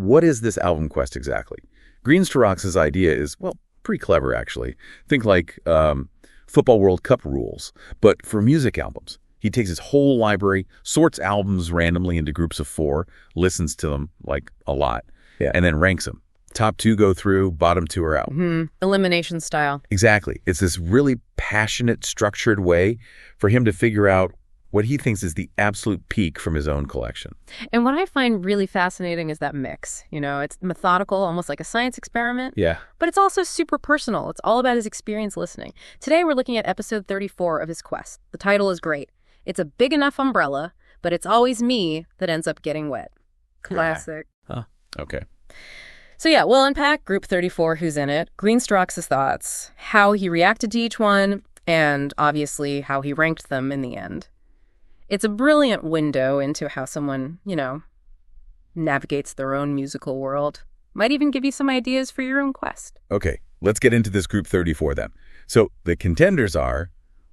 what is this album quest exactly? Greenstrax's idea is, well, pretty clever, actually. Think like Football World Cup rules, but for music albums. He takes his whole library, sorts albums randomly into groups of 4, listens to them, like, a lot, and then ranks them. Top 2 go through, bottom 2 are out. Elimination style. Exactly. It's this really passionate, structured way for him to figure out what he thinks is the absolute peak from his own collection. And what I find really fascinating is that mix. You know, it's methodical, almost like a science experiment. Yeah. But it's also super personal. It's all about his experience listening. Today, we're looking at episode 34 of his quest. The title is great. It's a big enough umbrella, but it's always me that ends up getting wet. Classic. Huh. Okay. So yeah, we'll unpack Group 34, who's in it, Greenstrax's thoughts, how he reacted to each one, and obviously how he ranked them in the end. It's a brilliant window into how someone, you know, navigates their own musical world. Might even give you some ideas for your own quest. Okay, let's get into this Group 34 then. So the contenders are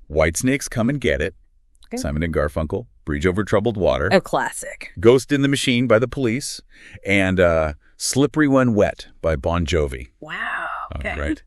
Whitesnake's Come and Get It, okay. Simon and Garfunkel, Bridge Over Troubled Water. A classic. Ghost in the Machine by the Police, and Slippery When Wet by Bon Jovi. Wow. Okay. Right.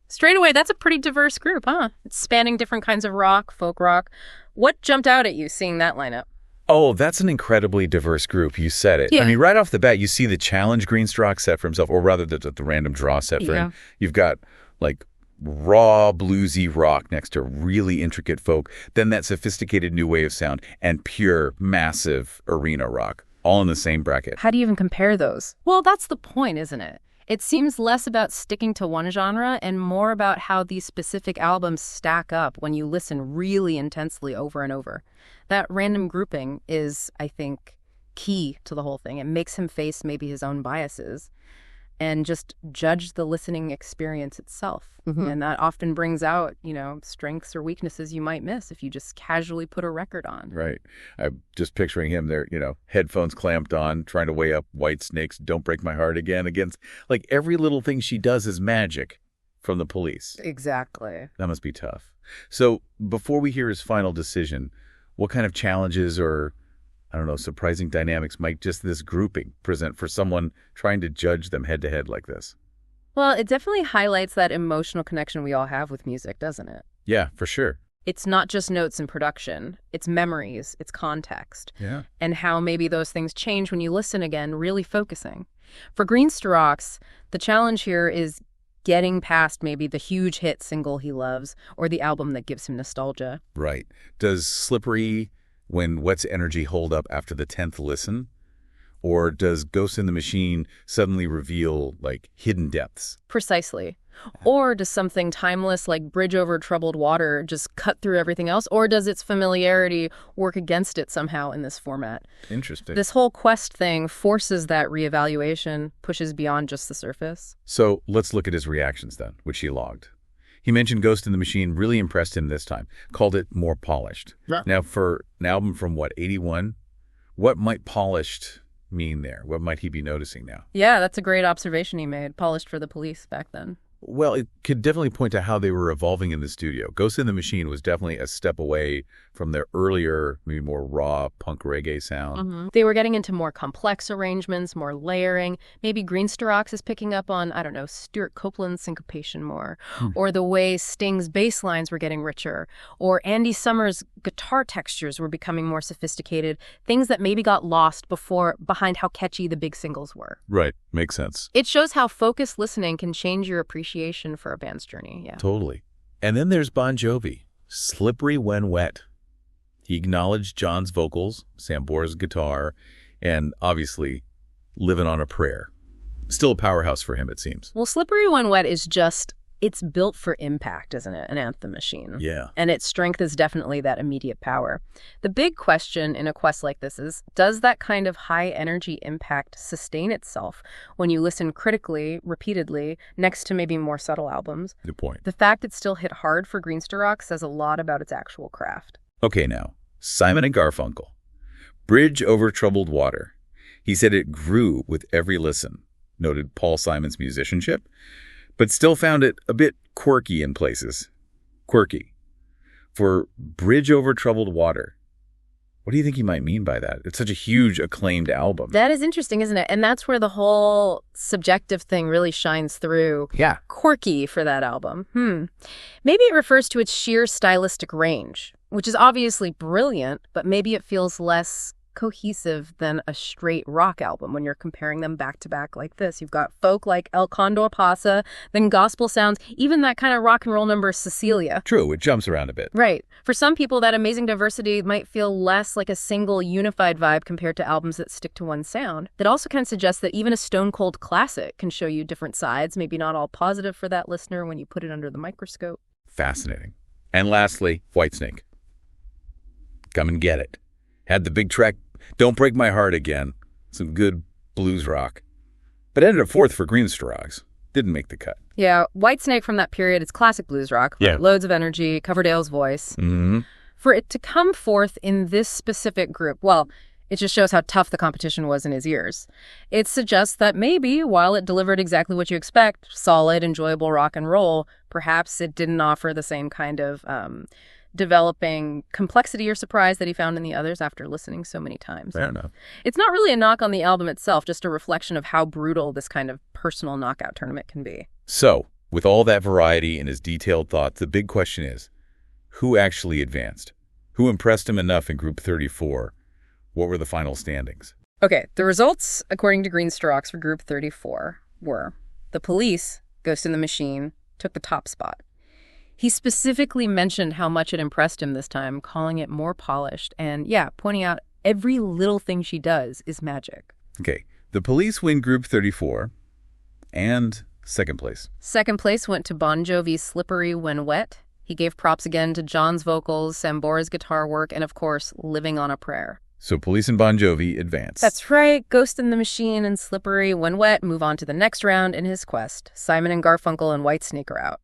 Straight away, that's a pretty diverse group, huh? It's spanning different kinds of rock, folk rock. What jumped out at you seeing that lineup? Oh, that's an incredibly diverse group. You said it. Yeah. I mean, right off the bat, you see the challenge Greenstrax set for himself, or rather the random draw set for him. You've got, like, raw, bluesy rock next to really intricate folk, then that sophisticated new wave sound, and pure, massive arena rock, all in the same bracket. How do you even compare those? Well, that's the point, isn't it? It seems less about sticking to one genre and more about how these specific albums stack up when you listen really intensely over and over. That random grouping is, I think, key to the whole thing. It makes him face maybe his own biases and just judge the listening experience itself. And that often brings out, you know, strengths or weaknesses you might miss if you just casually put a record on. Right. I'm just picturing him there, you know, headphones clamped on, trying to weigh up Whitesnake's Don't Break My Heart Again against, like, every little thing she does is magic from the Police. Exactly. That must be tough. So before we hear his final decision, what kind of challenges or, I don't know, surprising dynamics might just this grouping present for someone trying to judge them head to head like this? Well, it definitely highlights that emotional connection we all have with music, doesn't it? Yeah, for sure. It's not just notes and production. It's memories, it's context. Yeah. And how maybe those things change when you listen again, really focusing. For Greenstrax, the challenge here is getting past maybe the huge hit single he loves or the album that gives him nostalgia. Right. Does Slippery When Wet's energy hold up after the 10th listen? Or does Ghost in the Machine suddenly reveal, like, hidden depths? Precisely. Or does something timeless like Bridge Over Troubled Water just cut through everything else? Or does its familiarity work against it somehow in this format? Interesting. This whole quest thing forces that reevaluation, pushes beyond just the surface. So let's look at his reactions then, which he logged. He mentioned Ghost in the Machine really impressed him this time, called it more polished. Yeah. Now, for an album from, what, 81? What might polished mean there? What might he be noticing now? Yeah, that's a great observation he made. Polished for the Police back then. Well, it could definitely point to how they were evolving in the studio. Ghost in the Machine was definitely a step away from their earlier, maybe more raw punk reggae sound. They were getting into more complex arrangements, more layering. Maybe Greenstrax is picking up on, I don't know, Stuart Copeland's syncopation more, or the way Sting's bass lines were getting richer, or Andy Summers' guitar textures were becoming more sophisticated, things that maybe got lost behind how catchy the big singles were. Right. Makes sense. It shows how focused listening can change your appreciation for a band's journey. Yeah. Totally. And then there's Bon Jovi, Slippery When Wet. He acknowledged John's vocals, Sambora's guitar, and obviously Living on a Prayer. Still a powerhouse for him, it seems. Well, Slippery When Wet is just, it's built for impact, isn't it? An anthem machine. Yeah. And its strength is definitely that immediate power. The big question in a quest like this is, does that kind of high energy impact sustain itself when you listen critically, repeatedly, next to maybe more subtle albums? Good point. The fact it still hit hard for Greenstrax says a lot about its actual craft. Okay, now, Simon and Garfunkel. Bridge Over Troubled Water. He said it grew with every listen, noted Paul Simon's musicianship, but still found it a bit quirky in places. Quirky. For Bridge Over Troubled Water, What do you think he might mean by that? It's such a huge, acclaimed album. That is interesting, isn't it? And that's where the whole subjective thing really shines through. Yeah. Quirky for that album. Maybe it refers to its sheer stylistic range, which is obviously brilliant, but maybe it feels less cohesive than a straight rock album when you're comparing them back to back like this. You've got folk like El Condor Pasa, then gospel sounds, even that kind of rock and roll number Cecilia. True, it jumps around a bit. Right. For some people, that amazing diversity might feel less like a single unified vibe compared to albums that stick to one sound. That also kind of suggests that even a stone cold classic can show you different sides, maybe not all positive for that listener when you put it under the microscope. Fascinating. And lastly, Whitesnake. Come and Get It. Had the big track, Don't Break My Heart Again. Some good blues rock. But ended up fourth for Greenstraws. Didn't make the cut. Yeah, Whitesnake from that period is classic blues rock. Yeah. Loads of energy, Coverdale's voice. Mm-hmm. For it to come forth in this specific group, well, it just shows how tough the competition was in his ears. It suggests that maybe, while it delivered exactly what you expect, solid, enjoyable rock and roll, perhaps it didn't offer the same kind of developing complexity or surprise that he found in the others after listening so many times. Fair enough. It's not really a knock on the album itself, just a reflection of how brutal this kind of personal knockout tournament can be. So, with all that variety and his detailed thoughts, the big question is, who actually advanced? Who impressed him enough in Group 34? What were the final standings? Okay, the results, according to Greenstraws for Group 34, were The Police, Ghost in the Machine, took the top spot. He specifically mentioned how much it impressed him this time, calling it more polished, and pointing out every little thing she does is magic. Okay, The Police win Group 34, and second place. Second place went to Bon Jovi's Slippery When Wet. He gave props again to John's vocals, Sambora's guitar work, and of course, Living on a Prayer. So Police and Bon Jovi advance. That's right. Ghost in the Machine and Slippery When Wet move on to the next round in his quest. Simon and Garfunkle and Whitesnake are out.